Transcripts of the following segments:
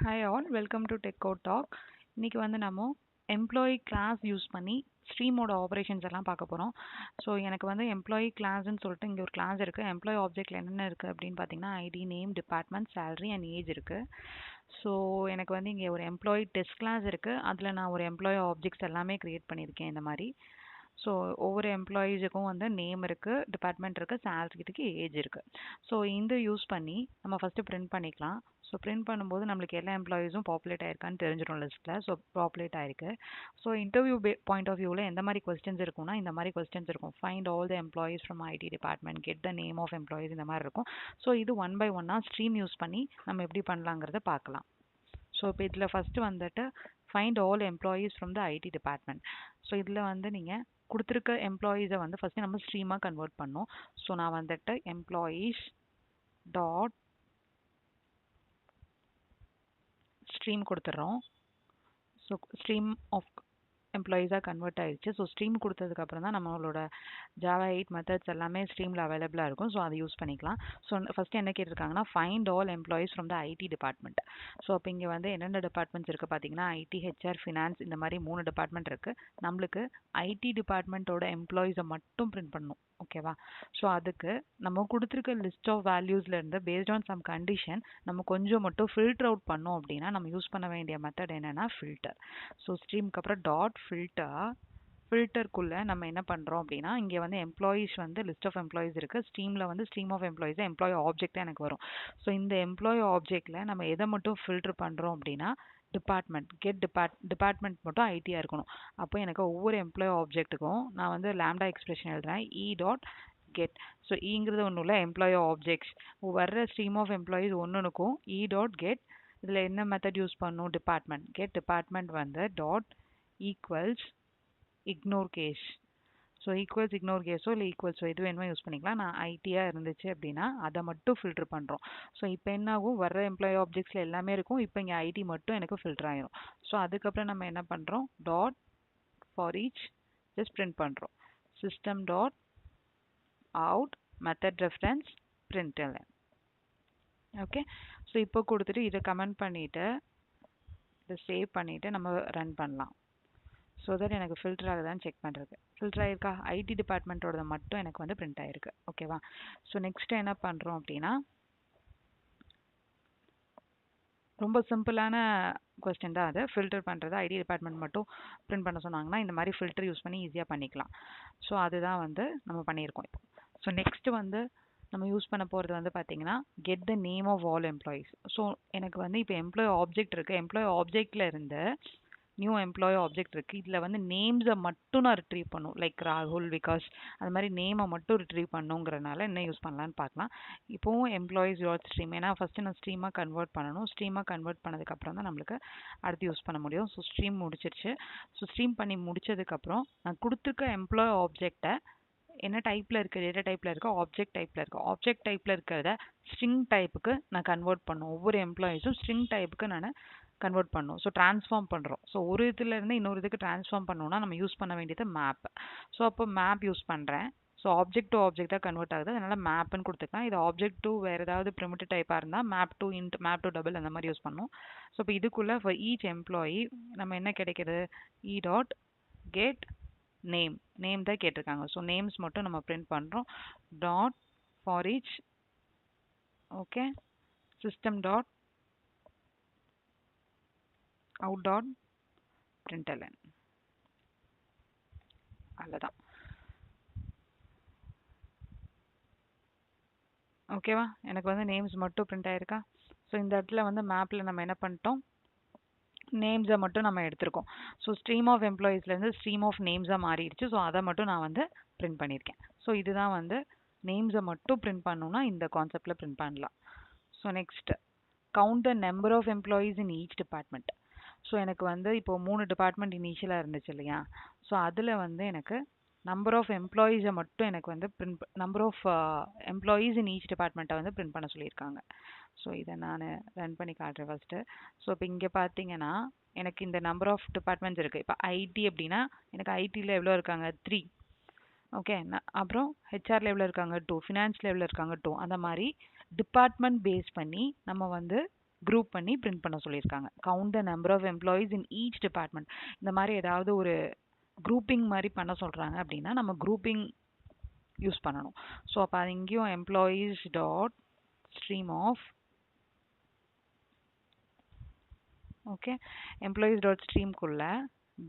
Hi all, welcome to Tech Code Talk. இன்னைக்கு வந்து நம்ம எம்ப்ளாயி கிளாஸ் யூஸ் பண்ணி ஸ்ட்ரீமோட ஆப்ரேஷன்ஸ் எல்லாம் பார்க்க போகிறோம். ஸோ எனக்கு வந்து எம்ப்ளாயி கிளாஸ்ன்னு சொல்லிட்டு இங்கே ஒரு கிளாஸ் இருக்குது. எம்ப்ளாயி ஆப்ஜெக்ட்டில் என்னென்ன இருக்குது அப்படின்னு பார்த்தீங்கன்னா ID, name, department, salary and age இருக்குது. ஸோ எனக்கு வந்து இங்கே ஒரு எம்ப்ளாயி டெஸ்ட் கிளாஸ் இருக்குது. அதில் நான் ஒரு எம்ப்ளாயி ஆப்ஜெக்ட்ஸ் எல்லாமே க்ரியேட் பண்ணியிருக்கேன் இந்த மாதிரி. ஸோ ஒவ்வொரு எம்ப்ளாயீஸுக்கும் வந்து நேம் இருக்குது, டிபார்ட்மெண்ட் இருக்குது, சேலரி இருக்குது, ஏஜ் இருக்குது. ஸோ இந்த யூஸ் பண்ணி நம்ம ஃபஸ்ட்டு பிரிண்ட் பண்ணிக்கலாம். ஸோ பிரிண்ட் பண்ணும்போது நம்மளுக்கு எல்லா எம்ப்ளாயீஸும் பாப்புலேட் ஆயிருக்கான்னு தெரிஞ்சிடும் லிஸ்ட்டில். ஸோ பாப்புலேட் ஆயிருக்கு. ஸோ இன்டர்வியூ பாயிண்ட் ஆஃப் வியூவில் எந்த மாதிரி கொஸ்டின்ஸ் இருக்கும்னா இந்த மாதிரி கொஸ்டின்ஸ் இருக்கும். Find all the employees from ID department, get the name of employees, இந்த மாதிரி இருக்கும். ஸோ இது ஒன் பை ஒன்னாக ஸ்ட்ரீம் யூஸ் பண்ணி நம்ம எப்படி பண்ணலாங்கிறத பார்க்கலாம். ஸோ இப்போ இதில் ஃபஸ்ட்டு வந்துட்டு find all employees from the IT department. So இதில் வந்து நீங்கள் கொடுத்துருக்க எம்ப்ளாயீஸை வந்து ஃபஸ்ட்டு நம்ம ஸ்ட்ரீமாக கன்வெர்ட் பண்ணோம். ஸோ நான் வந்துட்டு எம்ப்ளாயீஸ் டாட் ஸ்ட்ரீம் கொடுத்துட்றோம். ஸோ ஸ்ட்ரீம் ஆஃப் எம்ப்ளாயீஸாக கன்வெர்ட் ஆயிடுச்சு. ஸோ ஸ்ட்ரீம் கொடுத்ததுக்கப்புறம் தான் நம்மளோட ஜாவா 8 மெத்தட்ஸ் எல்லாமே ஸ்ட்ரீமில் அவைலபிளாக இருக்கும். ஸோ அதை யூஸ் பண்ணிக்கலாம். ஸோ ஃபஸ்ட்டு என்ன கேட்டிருக்காங்கன்னா find all employees from the IT department. So அப்போ இங்கே வந்து என்னென்ன டிபார்ட்மெண்ட்ஸ் இருக்குது பார்த்தீங்கன்னா ஐடி, ஹெச்ஆர், ஃபினான்ஸ், இந்த மாதிரி 3 டிபார்ட்மெண்ட் இருக்குது. நம்மளுக்கு ஐடி டிபார்ட்மெண்ட்டோட எம்ப்ளாயீஸை மட்டும் பிரிண்ட் பண்ணணும். ஓகேவா? ஸோ அதுக்கு நம்ம கொடுத்துருக்க லிஸ்ட் ஆஃப் வேல்யூஸ்லேருந்து பேஸ்ட் ஆன் சம் கண்டிஷன் நம்ம கொஞ்சம் மட்டும் ஃபில்டர் அவுட் பண்ணோம் அப்படின்னா நம்ம யூஸ் பண்ண வேண்டிய மெத்தட் என்னென்னா ஃபில்டர். ஸோ ஸ்ட்ரீம்க்கு அப்புறம் டாட் ஃபில்டருக்குள்ளே நம்ம என்ன பண்ணுறோம் அப்படின்னா இங்கே வந்து எம்ப்ளாயீஸ் வந்து லிஸ்ட் ஆஃப் எம்ப்ளாயீஸ் இருக்குது. ஸ்ட்ரீமில் வந்து ஸ்ட்ரீம் ஆஃப் எம்ப்ளாயீஸ் எம்ப்ளாயி ஆப்ஜெக்டாக எனக்கு வரும். ஸோ இந்த எம்ப்ளாயி ஆப்ஜெக்டில் நம்ம எதை மட்டும் ஃபில்டர் பண்ணுறோம் அப்படின்னா டிபார்ட்மெண்ட், கெட் டிபார்ட்மெண்ட் மட்டும் ஐடியாக இருக்கணும். அப்போ எனக்கு ஒவ்வொரு எம்ப்ளாயி ஆப்ஜெக்ட்டுக்கும் நான் வந்து லேம்டா எக்ஸ்பிரஷன் எழுதுறேன். E dot get. ஸோ ஈங்கிறது ஒன்றும் இல்லை, எம்ப்ளாயி ஆப்ஜெக்ட்ஸ் வர்ற ஸ்ட்ரீம் ஆஃப் எம்ப்ளாயீஸ் ஒன்றுக்கும் இ டாட் கெட். இதில் என்ன மெத்தட் யூஸ் பண்ணணும்? டிபார்ட்மெண்ட். கெட் டிபார்ட்மெண்ட் வந்து dot equals ignore case. So equals ignore கேஸோ இல்லை ஈக்குவல்ஸோ எது வேணுமோ யூஸ் பண்ணிக்கலாம். நான் ஐடியாக இருந்துச்சு அப்படின்னா அதை மட்டும் ஃபில்டர் பண்ணுறோம். ஸோ இப்போ என்ன ஆகும்? வர்ற எம்ப்ளாயி ஆப்ஜெக்ட்ஸில் எல்லாமே இருக்கும். இப்போ இங்கே ஐடி மட்டும் எனக்கு ஃபில்டர் ஆயிரும். ஸோ அதுக்கப்புறம் நம்ம என்ன பண்ணுறோம்? Dot for each just print பண்ணுறோம். System dot out method reference println. Okay. So இப்போ கொடுத்துட்டு இதை கமெண்ட் பண்ணிவிட்டு இதை சேவ் பண்ணிவிட்டு நம்ம ரன் பண்ணலாம். ஸோ தட் எனக்கு ஃபில்டர் ஆகுதான்னு செக் பண்ணுறது. ஃபில்டர் ஆகிருக்கா? ஐடி டிபார்ட்மெண்ட்டோட மட்டும் எனக்கு வந்து பிரிண்ட் ஆகிருக்கு. ஓகேவா? ஸோ நெக்ஸ்ட்டு என்ன பண்ணுறோம் அப்படின்னா ரொம்ப சிம்பிளான கொஸ்டின் தான் அது. ஃபில்டர் பண்ணுறது ஐடி டிபார்ட்மெண்ட் மட்டும் பிரிண்ட் பண்ண சொன்னாங்கன்னா இந்த மாதிரி ஃபில்டர் யூஸ் பண்ணி ஈஸியாக பண்ணிக்கலாம். ஸோ அதுதான் வந்து நம்ம பண்ணியிருக்கோம் இப்போ. ஸோ நெக்ஸ்ட்டு வந்து நம்ம யூஸ் பண்ண போகிறது வந்து பார்த்தீங்கன்னா get the name of all employees. So எனக்கு வந்து இப்போ எம்ப்ளாயி ஆப்ஜெக்ட் இருக்குது. எம்ப்ளாயி ஆப்ஜெக்டில் இருந்து நியூ எம்ப்ளாயி ஆப்ஜெக்ட் இருக்குது. இதில் வந்து நேம்ஸை மட்டும் நான் ரிட்ரீவ் பண்ணும். லைக் ராகுல், விகாஸ், அது மாதிரி நேமை மட்டும் ரிட்ரீவ் பண்ணுங்கிறனால என்ன யூஸ் பண்ணலான்னு பார்க்கலாம். இப்போவும் எம்ப்ளாயீஸ் டாட் ஸ்ட்ரீம், ஏன்னா ஃபஸ்ட்டு நான் ஸ்ட்ரீமாக கன்வெர்ட் பண்ணணும். ஸ்ட்ரீமாக கன்வெர்ட் பண்ணதுக்கப்புறம் தான் நம்மளுக்கு அடுத்து யூஸ் பண்ண முடியும். ஸோ ஸ்ட்ரீம் முடிச்சிருச்சு. ஸோ ஸ்ட்ரீம் பண்ணி முடிச்சதுக்கப்புறம் நான் கொடுத்துருக்க எம்ப்ளாயி ஆப்ஜெக்டை என்ன டைப்பில் இருக்குது? டேட்டா டைப்பில் இருக்கா? ஆப்ஜெக்ட் டைப்பில் இருக்குது. ஆப்ஜெக்ட் டைப்பில் இருக்கிறத ஸ்ட்ரிங் டைப்புக்கு நான் கன்வெர்ட் பண்ணும். ஒவ்வொரு எம்ப்ளாயீஸும் ஸ்ட்ரிங் டைப்புக்கு நான் கன்வெர்ட் பண்ணும். ஸோ ட்ரான்ஸ்ஃபார்ம் பண்ணுறோம். ஸோ ஒரு இதுலேருந்து இன்னொரு இதுக்கு ட்ரான்ஸ்ஃபார்ம் பண்ணோம்னா நம்ம யூஸ் பண்ண வேண்டியது மேப். ஸோ அப்போ மேப் யூஸ் பண்ணுறேன். ஸோ ஆப்ஜெக்ட் டு ஆப்ஜெக்டாக கன்வெர்ட் ஆகுது. அதனால் மேப்னு கொடுத்துக்கலாம். இது ஆப்ஜெக்ட் டு வேறு ஏதாவது ப்ரிமிட்டிவ் டைப்பாக இருந்தால் map to int, map to double, அந்த மாதிரி யூஸ் பண்ணணும். ஸோ இப்போ இதுக்குள்ளே ஃபார் ஈச் எம்ப்ளாயி நம்ம என்ன கிடைக்கிது? இ டாட் கெட் நேம் தான் கேட்டிருக்காங்க. ஸோ நேம்ஸ் மட்டும் நம்ம பிரிண்ட் பண்ணுறோம். Dot for each, okay, system dot out dot println. அவ்வளோதான். ஓகேவா? எனக்கு வந்து நேம்ஸ் மட்டும் பிரிண்ட் ஆயிருக்கா? ஸோ இந்த இடத்துல வந்து மேப்பில் நம்ம என்ன பண்ணிட்டோம்? நேம்ஸை மட்டும் நம்ம எடுத்திருக்கோம். ஸோ ஸ்ட்ரீம் ஆஃப் எம்ப்ளாயீஸ்லேருந்து ஸ்ட்ரீம் ஆஃப் நேம்ஸாக மாறிடுச்சு. ஸோ அதை மட்டும் நான் வந்து பிரிண்ட் பண்ணியிருக்கேன். ஸோ இதுதான் வந்து நேம்ஸை மட்டும் பிரிண்ட் பண்ணணும்னா இந்த கான்செப்டில் பிரிண்ட் பண்ணலாம். So next count the number of employees in each department. So எனக்கு வந்து இப்போ 3 டிபார்ட்மெண்ட் இனிஷியலாக இருந்துச்சு இல்லையா? ஸோ அதில் வந்து எனக்கு நம்பர் ஆஃப் எம்ப்ளாயீஸை மட்டும் எனக்கு வந்து number of employees in each டிபார்ட்மெண்ட்டை வந்து பிரிண்ட் பண்ண சொல்லியிருக்காங்க. ஸோ இதை நான் ரன் பண்ணி காட்டுறேன் ஃபஸ்ட்டு. ஸோ இப்போ இங்கே பார்த்தீங்கன்னா எனக்கு இந்த நம்பர் ஆஃப் டிபார்ட்மெண்ட்ஸ் இருக்குது. இப்போ ஐடி அப்படின்னா எனக்கு ஐடியில் எவ்வளோ இருக்காங்க? 3. ஓகே. அப்புறம் ஹெச்ஆர் எவ்வளோ இருக்காங்க? 2. ஃபினான்ஸில் எவ்வளோ இருக்காங்க? 2. அந்த மாதிரி டிபார்ட்மெண்ட் பேஸ் பண்ணி நம்ம வந்து குரூப் பண்ணி பிரிண்ட் பண்ண சொல்லியிருக்காங்க. Count the number of employees in each department. இந்த மாதிரி ஏதாவது ஒரு குரூப்பிங் மாதிரி பண்ண சொல்கிறாங்க அப்படின்னா நம்ம குரூப்பிங் யூஸ் பண்ணணும். ஸோ அப்போ அது இங்கேயும் employees dot stream of okay employees dot ஸ்ட்ரீம்குள்ள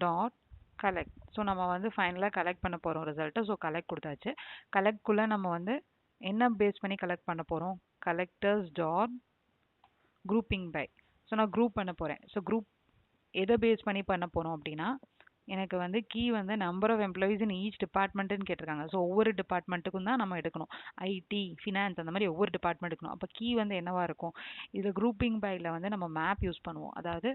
டாட் கலெக்ட். ஸோ நம்ம வந்து ஃபைனலாக கலெக்ட் பண்ண போகிறோம் ரிசல்ட்டை. ஸோ கலெக்ட் கொடுத்தாச்சு. கலெக்ட்குள்ளே நம்ம வந்து என்ன பேஸ் பண்ணி கலெக்ட் பண்ண போகிறோம்? Collectors dot grouping by. So நான் குரூப் பண்ண போகிறேன். ஸோ குரூப் எதை பேஸ் பண்ணி பண்ண போகிறோம் அப்படின்னா எனக்கு வந்து கீ வந்து number of employees in each டிபார்ட்மெண்ட்டுன்னு கேட்டிருக்காங்க. ஸோ ஒவ்வொரு டிபார்ட்மெண்ட்டுக்கும் தான் நம்ம எடுக்கணும். ஐடி, ஃபினான்ஸ் அந்த மாதிரி ஒவ்வொரு டிபார்ட்மெண்ட் எடுக்கணும். அப்போ கீ வந்து என்னவா இருக்கும்? இதில் குரூப்பிங் பையில் வந்து நம்ம மேப் யூஸ் பண்ணுவோம். அதாவது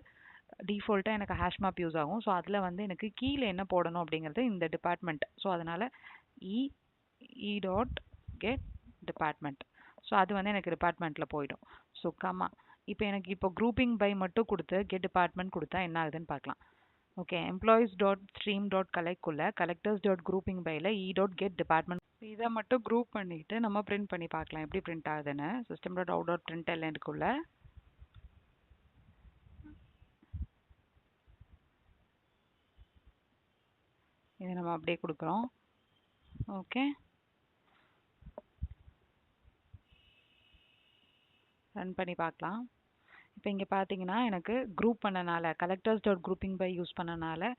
டிஃபால்ட்டாக எனக்கு ஹேஷ் மேப் யூஸ் ஆகும். ஸோ அதில் வந்து எனக்கு கீழே என்ன போடணும் அப்படிங்கிறது இந்த டிபார்ட்மெண்ட். ஸோ அதனால் இ டாட் கெட் டிபார்ட்மெண்ட். ஸோ அது வந்து எனக்கு டிபார்ட்மெண்ட்டில் போயிடும். ஸோ கம்மா இப்போ குரூப்பிங் பை மட்டும் கொடுத்து கெட் டிபார்ட்மெண்ட் கொடுத்தா என்ன ஆகுதுன்னு பார்க்கலாம். Okay employees dot stream dot கலெக்ட்குள்ள கலெக்டர்ஸ் டாட் குரூப்பிங் பையில் இ டாட் கெட் டிபார்ட்மெண்ட் இதை மட்டும் குரூப் பண்ணிவிட்டு நம்ம பிரிண்ட் பண்ணி பார்க்கலாம் எப்படி பிரிண்ட் ஆகுதுன்னு. System dot out dot print எல்என்குள்ள இதை நம்ம அப்படியே கொடுக்குறோம். ஓகே ரன் பண்ணி பார்க்கலாம். இப்போ இங்கே பார்த்தீங்கன்னா எனக்கு குரூப் பண்ணனால collectors dot grouping by use பண்ணனால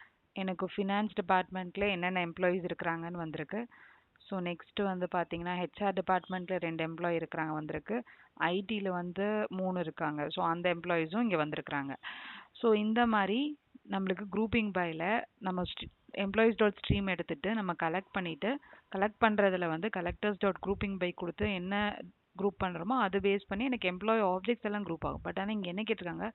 எனக்கு ஃபினான்ஸ் டிபார்ட்மெண்ட்டில் என்னென்ன எம்ப்ளாயீஸ் இருக்கிறாங்கன்னு வந்திருக்கு. ஸோ நெக்ஸ்ட்டு வந்து பார்த்தீங்கன்னா ஹெச்ஆர் டிபார்ட்மெண்ட்டில் 2 எம்ப்ளாயி இருக்கிறாங்க வந்திருக்கு. ஐடியில் வந்து 3 இருக்காங்க. ஸோ அந்த எம்ப்ளாயீஸும் இங்கே வந்திருக்கிறாங்க. ஸோ இந்த மாதிரி நம்மளுக்கு குரூப்பிங் பையில் நம்ம எம்ப்ளாயீஸ் டாட் ஸ்ட்ரீம் எடுத்துகிட்டு நம்ம கலெக்ட் பண்ணிவிட்டு கலெக்ட் பண்ணுறதுல வந்து கலெக்டர்ஸ் டாட் குரூப்பிங் பை கொடுத்து என்ன குரூப் பண்ணுறோமோ அது பேஸ் பண்ணி எனக்கு எம்ப்ளாயி ஆப்ஜெக்ட்ஸ் எல்லாம் குரூப் ஆகும். பட் ஆனால் இங்கே என்ன கேட்டிருக்காங்க?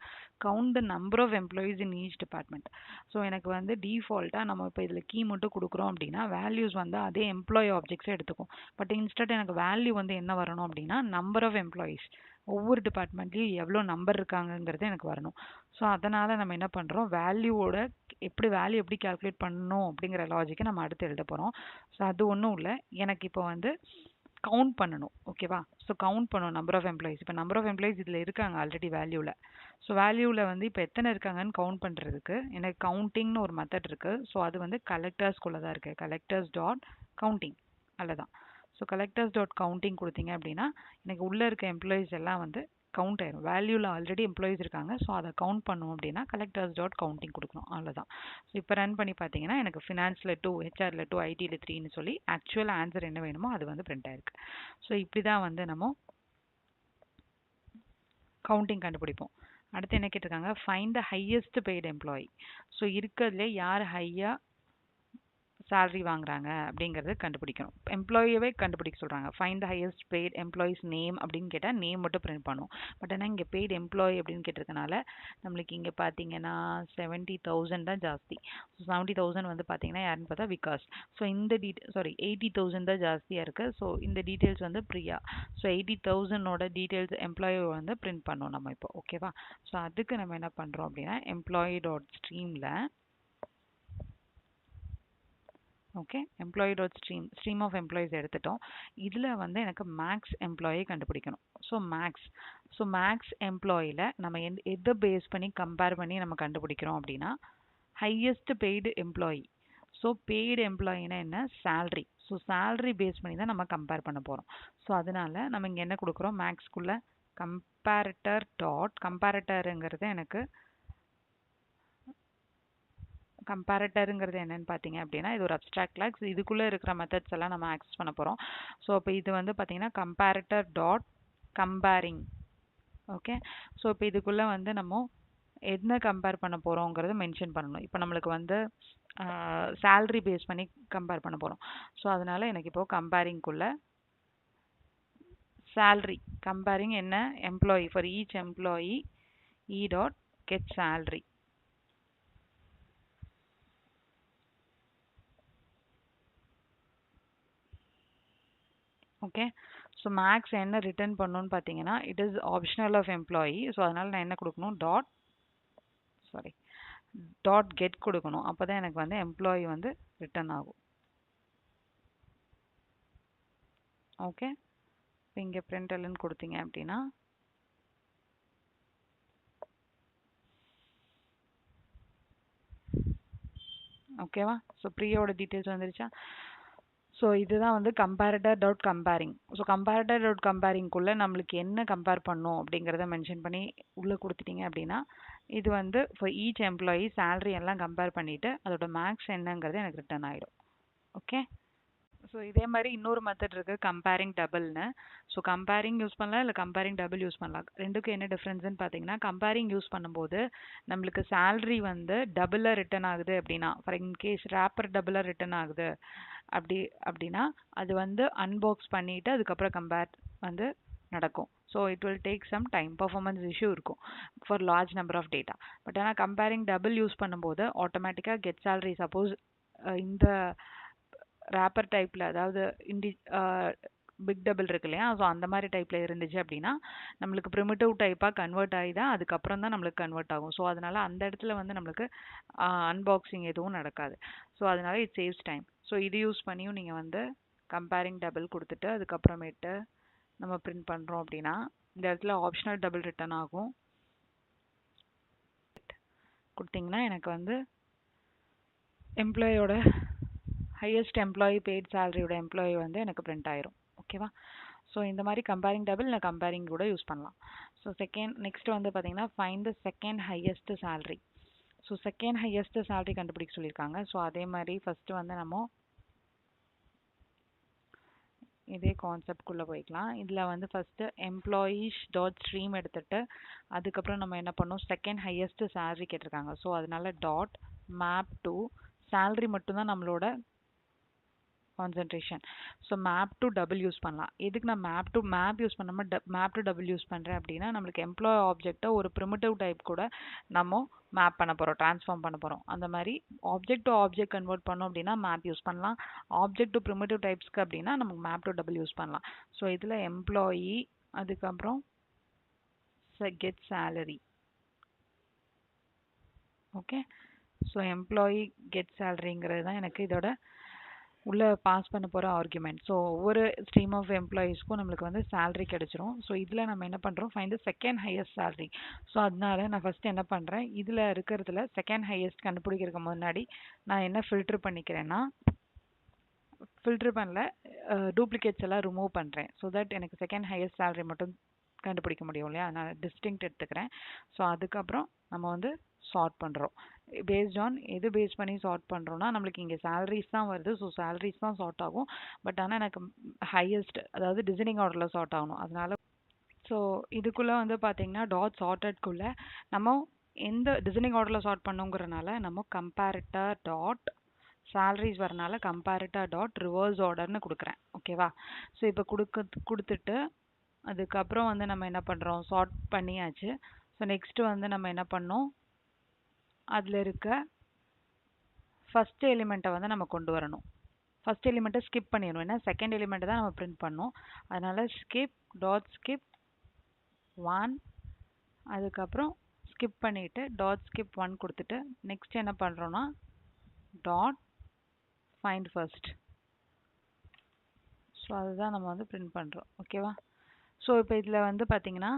Count the number of employees in each department. So எனக்கு வந்து டிஃபால்ட்டாக நம்ம இப்போ இதில் கீ மட்டும் கொடுக்குறோம் அப்படின்னா வேல்யூஸ் வந்து அதே எம்ப்ளாயி ஆப்ஜெக்ட்ஸே எடுத்துக்கும். பட் இன்ஸ்டன்ட் எனக்கு வேல்யூ வந்து என்ன வரணும் அப்படின்னா நம்பர் ஆஃப் எம்ப்ளாயீஸ் ஒவ்வொரு டிபார்ட்மெண்ட்லேயும் எவ்வளோ நம்பர் இருக்காங்கங்கிறது எனக்கு வரணும். ஸோ அதனால் நம்ம என்ன பண்ணுறோம்? வேல்யூவோட வேல்யூ எப்படி கால்குலேட் பண்ணணும் அப்படிங்கிற லாஜிக்கை நம்ம அடுத்து எழுத போகிறோம். ஸோ அது ஒன்றும் இல்லை, எனக்கு இப்போ வந்து கவுண்ட் பண்ணணும். ஓகேவா? ஸோ கவுண்ட் பண்ணணும் நம்பர் ஆஃப் எம்ப்ளாயீஸ். இப்போ நம்பர் ஆஃப் எம்ப்ளாயீஸ் இதில் இருக்காங்க ஆல்ரெடி வேல்யூவில். ஸோ வேல்யூவில் வந்து இப்போ எத்தனை இருக்காங்கன்னு கவுண்ட் பண்ணுறதுக்கு எனக்கு கவுண்டிங்னு ஒரு மெத்தட் இருக்குது. ஸோ அது வந்து கலெக்டர்ஸ்குள்ளே தான் இருக்குது. கலெக்டர்ஸ் டாட் கவுண்டிங் அல்லதான். ஸோ கலெக்டர்ஸ் டாட் கவுண்டிங் கொடுத்தீங்க அப்படின்னா எனக்கு உள்ளே இருக்க எம்ப்ளாயீஸ் எல்லாம் வந்து கவுண்ட் ஆயிரும். வேல்யூவில் ஆல்ரெடி எம்ப்ளாயீஸ் இருக்காங்க. ஸோ அதை கவுண்ட் பண்ணணும் அப்படின்னா கலெக்டர்ஸ் டாட் கவுண்டிங் கொடுக்கணும். அவ்வளோதான். ஸோ இப்போ ரன் பண்ணி பார்த்தீங்கன்னா எனக்கு ஃபினான்ஸில் 2, ஹெச்ஆரில் 2, ஐடியில் 3ன்னு சொல்லி ஆக்சுவல் ஆன்சர் என்ன வேணுமோ அது வந்து பிரிண்ட் ஆயிருக்கு. ஸோ இப்படி தான் வந்து நம்ம கவுண்டிங் கண்டுபிடிப்போம். அடுத்து என்ன கேட்டிருக்காங்க? Find the highest paid employee. So இருக்கிறதுல யார் ஹையாக சேலரி வாங்குறாங்க அப்படிங்கிறது கண்டுபிடிக்கணும். எம்ப்ளாயியவே கண்டுபிடிக்க சொல்கிறாங்க. Find the highest paid employees name அப்படின்னு கேட்டால் நேம் மட்டும் பிரிண்ட் பண்ணும். பட் ஆனால் இங்கே பெய்டு எம்ப்ளாயி அப்படின்னு கேட்டிருக்கனால நம்மளுக்கு இங்கே பார்த்தீங்கன்னா 70,000 தான் ஜாஸ்தி. ஸோ 70,000 வந்து பார்த்தீங்கன்னா யாருன்னு பார்த்தா விகாஸ். ஸோ இந்த 80,000 தான் ஜாஸ்தியாக இருக்குது. ஸோ இந்த டீட்டெயில்ஸ் வந்து பிரியா. ஸோ 80,000ஓட டீட்டெயில்ஸ் எம்ப்ளாயி வந்து பிரிண்ட் பண்ணோம் நம்ம இப்போ. ஓகேவா? ஸோ அதுக்கு நம்ம என்ன பண்ணுறோம் அப்படின்னா எம்ப்ளாயி டாட் ஸ்ட்ரீமில் okay employee dot stream of employees எடுத்துட்டோம். இதில் வந்து எனக்கு மேக்ஸ் எம்ப்ளாயி கண்டுபிடிக்கணும். ஸோ மேக்ஸ் எம்ப்ளாயில் நம்ம எதை பேஸ் பண்ணி கம்பேர் பண்ணி நம்ம கண்டுபிடிக்கிறோம் அப்படின்னா highest paid employee. So paid எம்ப்ளாயினா என்ன? சேல்ரி. ஸோ சேல்ரி பேஸ் பண்ணி தான் நம்ம கம்பேர் பண்ண போகிறோம். ஸோ அதனால நம்ம இங்கே என்ன கொடுக்குறோம்? மேக்ஸ்குள்ளே கம்பேரட்டருங்கிறது எனக்கு கம்பேரட்டருங்கிறது என்னன்னு பார்த்தீங்க அப்படின்னா இது ஒரு அப்ஸ்ட்ராக்ட் கிளாஸ். இதுக்குள்ளே இருக்கிற மெத்தட்ஸ் எல்லாம் நம்ம ஆக்சஸ் பண்ண போகிறோம். ஸோ இப்போ இது வந்து பார்த்தீங்கன்னா comparator dot comparing. Okay so இப்போ இதுக்குள்ளே வந்து நம்ம என்ன கம்பேர் பண்ண போகிறோங்கிறது மென்ஷன் பண்ணணும். இப்போ நம்மளுக்கு வந்து சேல்ரி பேஸ் பண்ணி கம்பேர் பண்ண போகிறோம். ஸோ அதனால் எனக்கு இப்போது கம்பேரிங்குள்ளே சேல்ரி கம்பேரிங் என்ன? Employee for each employee e dot get salary. Okay so max என்ன ரிட்டர்ன் பண்ணணும்னு பார்த்தீங்கன்னா it is optional of employee. So அதனால் நான் என்ன கொடுக்கணும்? டாட் கெட் கொடுக்கணும். அப்போ தான் எனக்கு வந்து எம்ப்ளாயி வந்து ரிட்டர்ன் ஆகும். ஓகே இப்போ இங்கே பிரிண்ட் எல்னு கொடுத்தீங்க அப்படின்னா ஓகேவா? ஸோ ப்ரீயோட டீட்டெயில்ஸ் வந்துருச்சா? ஸோ இதுதான் வந்து comparator dot comparing. So comparator dot கம்பேரிங்குள்ளே நம்மளுக்கு என்ன கம்பேர் பண்ணணும் அப்படிங்கிறத மென்ஷன் பண்ணி உள்ளே கொடுத்துட்டீங்க அப்படின்னா இது வந்து ஃபார் ஈச் எம்ப்ளாயி சேலரி எல்லாம் கம்பேர் பண்ணிவிட்டு அதோட மேக்ஸ் என்னங்கிறது எனக்கு ரிட்டர்ன் ஆகிடும். ஓகே. ஸோ இதே மாதிரி இன்னொரு மெத்தட் இருக்குது கம்பேரிங் டபுள்னு. ஸோ கம்பேரிங் யூஸ் பண்ணலாம் இல்லை கம்பேரிங் டபுள் யூஸ் பண்ணலாம். ரெண்டுக்கும் என்ன டிஃப்ரென்ஸ்னு பார்த்தீங்கன்னா கம்பேரிங் யூஸ் பண்ணும்போது நம்மளுக்கு சேலரி வந்து டபுளாக ரிட்டர்ன் ஆகுது அப்படின்னா ஃபார் இன்கேஸ் ரேப்பர் டபுளாக ரிட்டர்ன் ஆகுது அப்படின்னா அது வந்து அன்பாக்ஸ் பண்ணிவிட்டு அதுக்கப்புறம் கம்பேர் வந்து நடக்கும். So it will take some time, performance issue இருக்கும் for large number of data. But ஆனால் கம்பேரிங் டபுள் யூஸ் பண்ணும்போது ஆட்டோமேட்டிக்காக கெட் சேலரி சப்போஸ் இந்த ரேப்பர் டைப்பில் அதாவது பிக் டபுள் இருக்கு இல்லையா, ஸோ அந்த மாதிரி டைப்பில் இருந்துச்சு அப்படின்னா நம்மளுக்கு ப்ரிமிட்டிவ் டைப்பாக கன்வெர்ட் ஆகி தான் அதுக்கப்புறம் தான் நம்மளுக்கு கன்வெர்ட் ஆகும். ஸோ அதனால் அந்த இடத்துல வந்து நம்மளுக்கு அன்பாக்சிங் எதுவும் நடக்காது. ஸோ அதனால் இட் சேவ்ஸ் டைம். ஸோ இது யூஸ் பண்ணியும் நீங்கள் வந்து கம்பேரிங் டபுள் கொடுத்துட்டு அதுக்கப்புறமேட்டு நம்ம பிரிண்ட் பண்ணுறோம் அப்படின்னா இந்த இடத்துல ஆப்ஷனல் டபுள் ரிட்டர்ன் ஆகும். கொடுத்தீங்கன்னா எனக்கு வந்து எம்ப்ளாயோட ஹையஸ்ட் எம்ப்ளாயி பெய்ட் சேலரியோட எம்ப்ளாயி வந்து எனக்கு பிரிண்ட் ஆயிரும். ஓகேவா? ஸோ இந்த மாதிரி கம்பேரிங் டபுள் இல்லை கம்பேரிங் கூட யூஸ் பண்ணலாம். ஸோ நெக்ஸ்ட் வந்து பார்த்தீங்கன்னா find the second highest salary. So second highest salary கண்டுபிடிக்க சொல்லியிருக்காங்க. ஸோ அதே மாதிரி ஃபஸ்ட்டு வந்து நம்ம இதே கான்செப்ட்குள்ளே போய்க்கலாம். இதில் வந்து ஃபஸ்ட்டு எம்ப்ளாயீஸ் டாட் ஸ்ட்ரீம் எடுத்துகிட்டு அதுக்கப்புறம் நம்ம என்ன பண்ணோம் செகண்ட் ஹையஸ்ட் சேலரி கேட்டிருக்காங்க. ஸோ அதனால டாட் மேப் டு சேலரி மட்டும்தான் நம்மளோட concentration. So map to double use பண்ணலாம். எதுக்கு நான் மேப் யூஸ் பண்ணாமல் மேப் டு டபுள் யூஸ் பண்ணுறேன் அப்படின்னா நம்மளுக்கு எம்ப்ளாய் ஆப்ஜெக்டை ஒரு ப்ரிமிட்டிவ் டைப் கூட நம்ம மேப் பண்ண போகிறோம், ட்ரான்ஸ்ஃபார்ம் பண்ண போகிறோம். அந்த மாதிரி ஆப்ஜெக்ட் டு ஆப்ஜெக்ட் கன்வெர்ட் பண்ணோம் அப்படின்னா மேப் யூஸ் பண்ணலாம். ஆப்ஜெக்ட் டு ப்ரிமிட்டிவ் டைப்ஸ்க்கு அப்படின்னா நமக்கு மேப் டு டபுள் யூஸ் பண்ணலாம். ஸோ இதில் எம்ப்ளாயி அதுக்கப்புறம் get salary. Okay. So employee get சேலரிங்கிறது தான் எனக்கு இதோட உள்ளே பாஸ் பண்ண போகிற ஆர்குமெண்ட். ஸோ ஒவ்வொரு ஸ்ட்ரீம் ஆஃப் எம்ப்ளாயீஸ்க்கும் நம்மளுக்கு வந்து சேலரி கிடச்சிரும். ஸோ இதில் நம்ம என்ன பண்ணுறோம் find the second highest salary. So அதனால நான் ஃபஸ்ட்டு என்ன பண்ணுறேன் இதில் இருக்கிறதுல செகண்ட் ஹையஸ்ட் கண்டுபிடிக்கிறதுக்கு முன்னாடி நான் என்ன ஃபில்ட்ரு பண்ணிக்கிறேன்னா ஃபில்ட்ரு பண்ணல டூப்ளிகேட்ஸ் எல்லாம் ரிமூவ் பண்ணுறேன். ஸோ தட் எனக்கு செகண்ட் ஹையஸ்ட் சேலரி மட்டும் கண்டுபிடிக்க முடியும் இல்லையா, நான் டிஸ்டிங்க்ட் எடுத்துக்கிறேன். ஸோ அதுக்கப்புறம் நம்ம வந்து சார்ட் பண்ணுறோம். பேஸ்ட் ஆன் எது பேஸ் பண்ணி சார்ட் பண்ணுறோன்னா நம்மளுக்கு இங்கே சேலரிஸ் தான் வருது. ஸோ சேலரிஸ் தான் சார்ட் ஆகும். பட் ஆனால் எனக்கு ஹையஸ்ட் அதாவது டிசைனிங் ஆர்டரில் சார்ட் ஆகணும். அதனால ஸோ இதுக்குள்ளே வந்து பார்த்தீங்கன்னா டாட் சார்ட்டட்குள்ளே நம்ம எந்த டிசைனிங் ஆர்டரில் சார்ட் பண்ணுங்கிறனால நம்ம கம்பேரிட்டர் டாட் சேலரிஸ் வரனால கம்பேரிட்டர் டாட் ரிவர்ஸ் ஆர்டர்னு கொடுக்குறேன். ஓகேவா? ஸோ இப்போ கொடுத்துட்டு அதுக்கப்புறம் வந்து நம்ம என்ன பண்ணுறோம் சார்ட் பண்ணியாச்சு. ஸோ நெக்ஸ்ட்டு வந்து நம்ம என்ன பண்ணோம் அதில் இருக்க ஃபஸ்ட் எலிமெண்ட்டை வந்து நம்ம கொண்டு வரணும். ஃபஸ்ட் எலிமெண்ட்டை ஸ்கிப் பண்ணிடணும். ஏன்னா செகண்ட் எலிமெண்ட்டை தான் நம்ம பிரிண்ட் பண்ணோம். அதனால் ஸ்கிப் டாட் ஸ்கிப் 1 அதுக்கப்புறம் ஸ்கிப் பண்ணிவிட்டு டாட் ஸ்கிப் 1 கொடுத்துட்டு நெக்ஸ்ட் என்ன பண்ணுறோன்னா டாட் ஃபைண்ட் ஃபர்ஸ்ட். ஸோ அதுதான் நம்ம வந்து பிரிண்ட் பண்ணுறோம். ஓகேவா? ஸோ இப்போ இதில் வந்து பார்த்தீங்கன்னா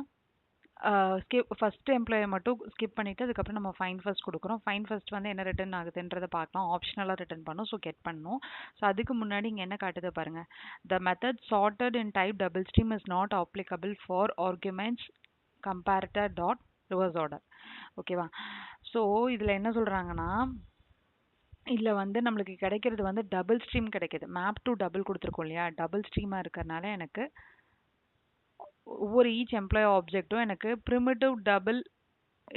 ஃபஸ்ட்டு எம்ப்ளாயை மட்டும் ஸ்கிப் பண்ணிவிட்டு அதுக்கப்புறம் நம்ம ஃபைண்ட் ஃபர்ஸ்ட் கொடுக்குறோம். ஃபைண்ட் ஃபர்ஸ்ட் வந்து என்ன ரிட்டர்ன் ஆகுதுன்றதை பார்க்கலாம். ஆப்ஷனலாக ரிட்டர்ன் பண்ணோம். ஸோ கெட் பண்ணணும். ஸோ அதுக்கு முன்னாடி இங்கே என்ன காட்டுது பாருங்கள். The method sorted in type double stream is not applicable for arguments comparator dot reverse order. ஓகேவா? ஸோ இதில் என்ன சொல்கிறாங்கன்னா இதில் வந்து நம்மளுக்கு கிடைக்கிறது வந்து டபுள் ஸ்ட்ரீம் கிடைக்கிது. மேப் டு டபுள் கொடுத்துருக்கோம் இல்லையா, டபுள் ஸ்ட்ரீமாக இருக்கிறனால எனக்கு ஒவ்வொரு ஈச் எம்ப்ளாயி ஆப்ஜெக்ட்டும் எனக்கு ப்ரிமிட்டிவ் டபுள்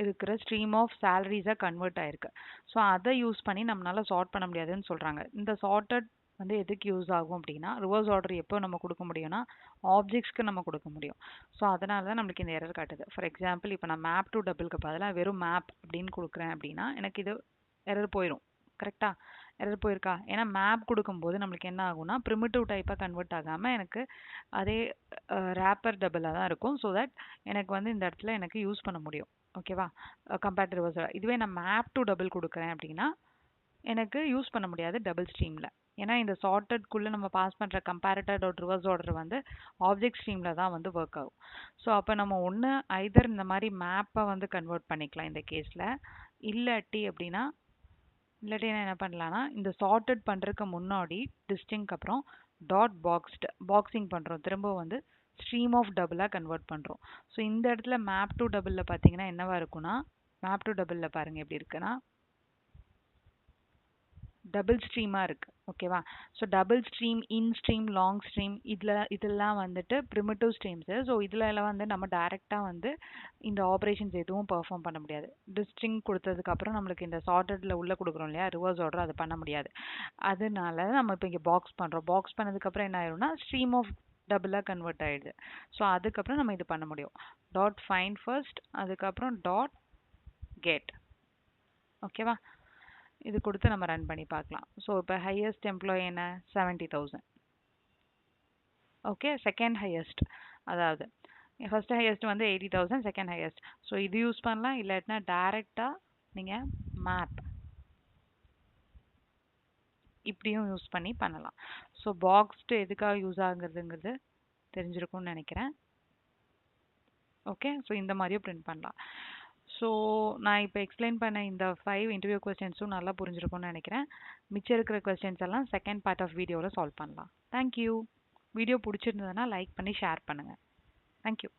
இருக்கிற ஸ்ட்ரீம் ஆஃப் சேலரிஸாக கன்வெர்ட் ஆயிருக்கு. ஸோ அதை யூஸ் பண்ணி நம்மளால் சார்ட் பண்ண முடியாதுன்னு சொல்கிறாங்க. இந்த சார்ட்டட் வந்து எதுக்கு யூஸ் ஆகும் அப்படின்னா ரிவர்ஸ் ஆர்டர் எப்போ நம்ம கொடுக்க முடியும்னா ஆப்ஜெக்ட்ஸ்க்கு நம்ம கொடுக்க முடியும். ஸோ அதனால தான் நம்மளுக்கு இந்த எரர் காட்டுது. ஃபார் எக்ஸாம்பிள் இப்போ நான் மேப் டு டபுளுக்கு பதிலாக வெறும் மேப் அப்படின்னு கொடுக்குறேன் அப்படின்னா எனக்கு இது எரர் போயிடும். கரெக்டாக எரர் போயிருக்கா? ஏன்னா மேப் கொடுக்கும்போது நம்மளுக்கு என்ன ஆகும்னா ப்ரிமிட்டிவ் டைப்பாக கன்வெர்ட் ஆகாமல் எனக்கு அதே ரேப்பர் டபுளாக தான் இருக்கும். ஸோ தட் எனக்கு வந்து இந்த இடத்துல எனக்கு யூஸ் பண்ண முடியும். ஓகேவா? Compared reverse. இதுவே நான் மேப் டு டபுள் கொடுக்குறேன் அப்படின்னா எனக்கு யூஸ் பண்ண முடியாது டபுள் ஸ்ட்ரீமில். ஏன்னா இந்த சார்ட்டட்குள்ளே நம்ம பாஸ் பண்ணுற கம்பேரிட்டர் டாட் ரிவர்ஸ் ஆர்டர் வந்து ஆப்ஜெக்ட் ஸ்ட்ரீமில் தான் வந்து ஒர்க் ஆகும். ஸோ அப்போ நம்ம ஒன்று ஐதர் இந்த மாதிரி மேப்பை வந்து கன்வெர்ட் பண்ணிக்கலாம் இந்த கேஸில், இல்லாட்டி அப்படின்னா இல்லாட்டி என்ன பண்ணலாம்னா இந்த சார்ட்டட் பண்ணுறதுக்கு முன்னாடி டிஸ்டிங்க்கு அப்புறம் டாட் பாக்ஸிங் பண்ணுறோம். திரும்ப வந்து ஸ்ட்ரீம் ஆஃப் டபுளாக கன்வெர்ட் பண்ணுறோம். ஸோ இந்த இடத்துல மேப் டு டபுளில் பார்த்தீங்கன்னா என்னவா இருக்குன்னா, மேப் டு டபுளில் பாருங்கள் எப்படி இருக்குன்னா டபுள் ஸ்ட்ரீமாக இருக்குது. ஓகேவா? ஸோ டபுள் ஸ்ட்ரீம், இன் ஸ்ட்ரீம், லாங் ஸ்ட்ரீம் இதெல்லாம் வந்துட்டு ப்ரிமிட்டிவ் ஸ்ட்ரீம்ஸு. ஸோ இதில் எல்லாம் வந்து நம்ம டைரெக்டாக வந்து இந்த ஆப்ரேஷன்ஸ் எதுவும் பெர்ஃபார்ம் பண்ண முடியாது. டிஸ்ட்ரிங் கொடுத்ததுக்கப்புறம் நம்மளுக்கு இந்த சார்ட்டடில் உள்ளே கொடுக்குறோம் இல்லையா, ரிவர்ஸ் ஆர்டர், அது பண்ண முடியாது. அதனால நம்ம இப்போ இங்கே பாக்ஸ் பண்ணுறோம். பாக்ஸ் பண்ணதுக்கப்புறம் என்ன ஆயிரும்னா ஸ்ட்ரீம் ஆஃப் டபுளாக கன்வெர்ட் ஆகிடுது. ஸோ அதுக்கப்புறம் நம்ம இது பண்ண முடியும். டாட் ஃபைண்ட் ஃபர்ஸ்ட், அதுக்கப்புறம் டாட் கெட். ஓகேவா? இது கொடுத்து நம்ம ரன் பண்ணி பார்க்கலாம். ஸோ இப்போ ஹையஸ்ட் எம்ப்ளாயி என்ன, 70,000. ஓகே, செகண்ட் ஹையஸ்ட், அதாவது ஃபர்ஸ்ட் ஹையஸ்ட் வந்து 80,000, செகண்ட் ஹையஸ்ட். ஸோ இது யூஸ் பண்ணலாம். இல்லாட்டினா டைரெக்டாக நீங்கள் மேப் இப்படியும் யூஸ் பண்ணி பண்ணலாம். ஸோ பாக்ஸ்டு எதுக்காக யூஸ் ஆகுங்கிறதுங்கிறது தெரிஞ்சிருக்கும்னு நினைக்கிறேன். ஓகே, ஸோ இந்த மாதிரியும் பிரிண்ட் பண்ணலாம். ஸோ நான் இப்போ எக்ஸ்பிளைன் பண்ண இந்த 5 இன்டர்வியூ கொஸ்டின்ஸும் நல்லா புரிஞ்சிருக்கும்னு நினைக்கிறேன். மிச்சம் இருக்கிற கொஸ்டின்ஸ் எல்லாம் செகண்ட் பார்ட் ஆஃப் வீடியோவில் சால்வ் பண்ணலாம். தேங்க்யூ. வீடியோ பிடிச்சிருந்ததுன்னா லைக் பண்ணி ஷேர் பண்ணுங்கள். தேங்க்யூ.